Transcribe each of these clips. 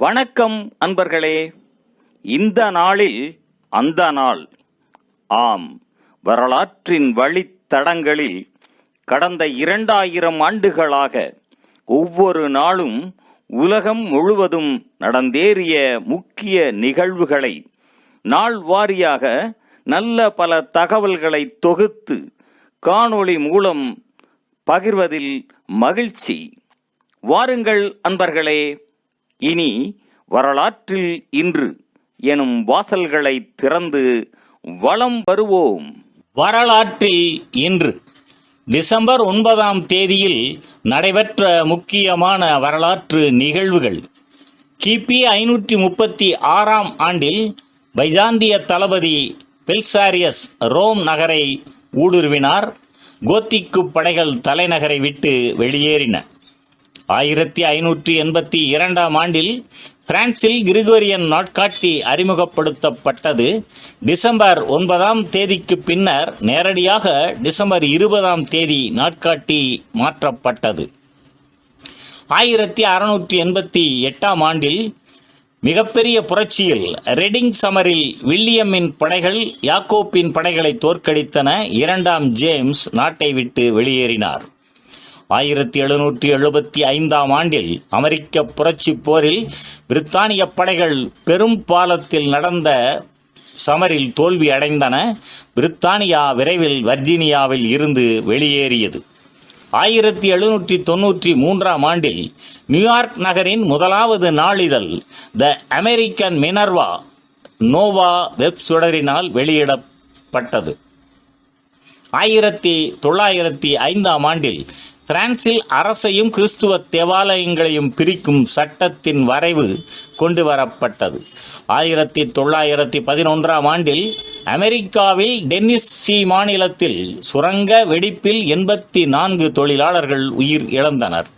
வணக்கம் அன்பர்களே. இந்த நாளில் அந்த நாள். ஆம், வரலாற்றின் வழித்தடங்களில் கடந்த 2000 ஆண்டுகளாக ஒவ்வொரு நாளும் உலகம் முழுவதும் நடந்தேறிய முக்கிய நிகழ்வுகளை நாள் வாரியாக நல்ல பல தகவல்களை தொகுத்து காணொளி மூலம் பகிர்வதில் மகிழ்ச்சி. வாருங்கள் அன்பர்களே, இனி வரலாற்றில் இன்று எனும் வாசல்களை திறந்து வலம் வருவோம். வரலாற்றில் இன்று டிசம்பர் 9ஆம் தேதியில் நடைபெற்ற முக்கியமான வரலாற்று நிகழ்வுகள். கிபி 536ஆம் ஆண்டில் பைசாந்திய தளபதி பெல்சாரியஸ் ரோம் நகரை ஊடுருவினார். கோத்திக்கு படைகள் தலைநகரை விட்டு வெளியேறின. 1582ஆம் ஆண்டில் பிரான்சில் கிரிகோரியன் நாட்காட்டி அறிமுகப்படுத்தப்பட்டது. டிசம்பர் 9ஆம் தேதிக்கு பின்னர் நேரடியாக டிசம்பர் 20ஆம் தேதி நாட்காட்டி மாற்றப்பட்டது. 1688ஆம் ஆண்டில் மிகப்பெரிய புரட்சியில் ரெடிங் சமரில் வில்லியமின் படைகள் யாக்கோப்பின் படைகளை தோற்கடித்தன. 2ஆம் ஜேம்ஸ் நாட்டை விட்டு வெளியேறினார். 1775ஆம் ஆண்டில் அமெரிக்க புரட்சி போரில் பிரித்தானிய படைகள் பெரும் பாலத்தில் நடந்த சமரில் தோல்வி அடைந்தன. பிரித்தானியா விரைவில் வர்ஜீனியாவில் இருந்து வெளியேறியது. 1793ஆம் ஆண்டில் நியூயார்க் நகரின் முதலாவது நாளிதழ் த அமெரிக்கன் மினர்வா நோவா வெப் சுடரினால் வெளியிடப்பட்டது. 1905ஆம் ஆண்டில் பிரான்சில் அரசையும் கிறிஸ்துவ தேவாலயங்களையும் பிரிக்கும் சட்டத்தின் வரைவு கொண்டு வரப்பட்டது. 1911ஆம் ஆண்டில் அமெரிக்காவில் டென்னிசி மாநிலத்தில் சுரங்க வெடிப்பில் 84 தொழிலாளர்கள் உயிர் இழந்தனர்.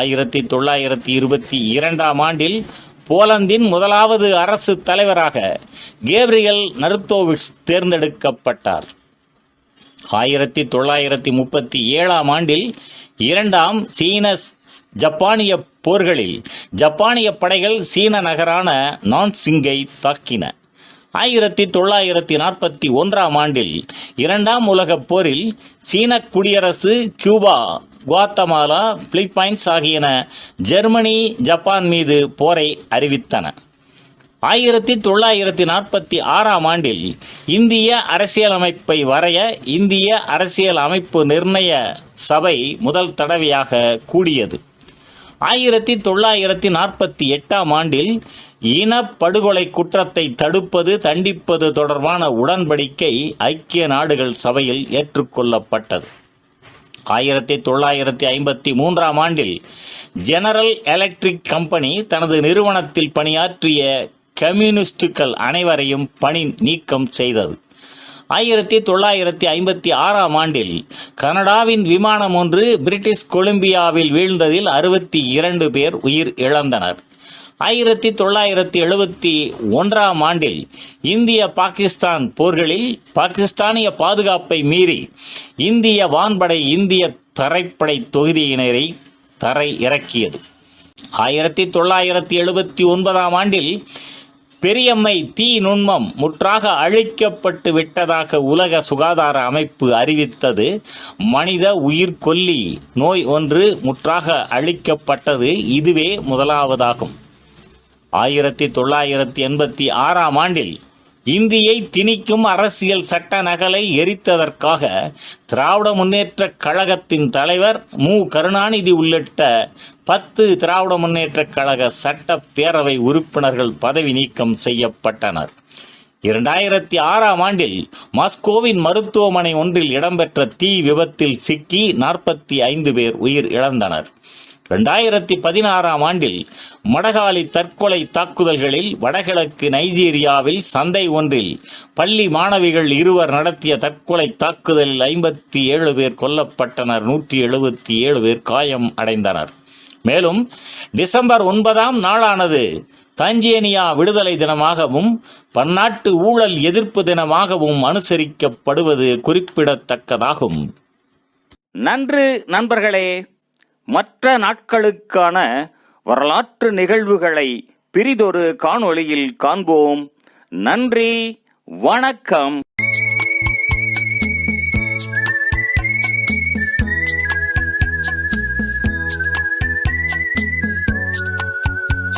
1922ஆம் ஆண்டில் போலந்தின் முதலாவது அரசு தலைவராக கேப்ரியல் நருத்தோவிட்ஸ் தேர்ந்தெடுக்கப்பட்டார். 1937ஆம் ஆண்டில் 2ஆம் சீன ஜப்பானிய போர்களில் ஜப்பானிய படைகள் சீன நகரான நான்சிங்கை தாக்கின. 1941ஆம் ஆண்டில் 2ஆம் உலகப் போரில் சீன குடியரசு, கியூபா, குவாத்தமாலா, பிலிப்பைன்ஸ் ஆகியன ஜெர்மனி, ஜப்பான் மீது போரை அறிவித்தன. 1946ஆம் ஆண்டில் இந்திய அரசியலமைப்பை வரைய இந்திய அரசியல் அமைப்பு நிர்ணய சபை முதல் தடவையாக கூடியது. 1948ஆம் ஆண்டில் இனப்படுகொலை குற்றத்தை தடுப்பது, தண்டிப்பது தொடர்பான உடன்படிக்கை ஐக்கிய நாடுகள் சபையில் ஏற்றுக்கொள்ளப்பட்டது. 1953ஆம் ஆண்டில் ஜெனரல் எலக்ட்ரிக் கம்பெனி தனது நிறுவனத்தில் பணியாற்றிய கம்யூனிஸ்டுகள் அனைவரையும் பணி நீக்கம் செய்தது. 1956ஆம் ஆண்டில் கனடாவின் விமானம் ஒன்று பிரிட்டிஷ் கொலம்பியாவில் வீழ்ந்ததில் 62 பேர் உயிர் இழந்தனர். 1971ஆம் ஆண்டில் இந்திய பாகிஸ்தான் போர்களில் பாகிஸ்தானிய பாதுகாப்பை மீறி இந்திய வான்படை இந்திய தரைப்படை தொகுதியினரை தரை இறக்கியது. 1979ஆம் ஆண்டில் பெரியம்மை தீ நுண்மம் முற்றாக அழிக்கப்பட்டு விட்டதாக உலக சுகாதார அமைப்பு அறிவித்தது. மனித உயிர்கொல்லி நோய் ஒன்று முற்றாக அழிக்கப்பட்டது. இதுவே முதலாவதாகும். 1986ஆம் ஆண்டில் இந்தியை திணிக்கும் அரசியல் சட்ட நகலை எரித்ததற்காக திராவிட முன்னேற்றக் கழகத்தின் தலைவர் மு. கருணாநிதி உள்ளிட்ட 10 திராவிட முன்னேற்றக் கழக சட்ட பேரவை உறுப்பினர்கள் பதவி நீக்கம் செய்யப்பட்டனர். 2006ஆம் ஆண்டில் மாஸ்கோவின் மருத்துவமனை ஒன்றில் இடம்பெற்ற தீ விபத்தில் சிக்கி 45 பேர் உயிர் இழந்தனர். 2016ஆம் ஆண்டில் மடகாலி தற்கொலை தாக்குதல்களில் வடகிழக்கு நைஜீரியாவில் சந்தை ஒன்றில் பள்ளி மாணவிகள் 2 நடத்திய தற்கொலை தாக்குதலில் 57 பேர் கொல்லப்பட்டனர். 177 பேர் காயம் அடைந்தனர். மேலும் டிசம்பர் 9ஆம் நாளானது தான்சேனியா விடுதலை தினமாகவும் பன்னாட்டு ஊழல் எதிர்ப்பு தினமாகவும் அனுசரிக்கப்படுவது குறிப்பிடத்தக்கதாகும். நன்று நண்பர்களே. மற்ற நாட்களுக்கான வரலாற்று நிகழ்வுகளை பிரிதொரு காணொளியில் காண்போம். நன்றி, வணக்கம்.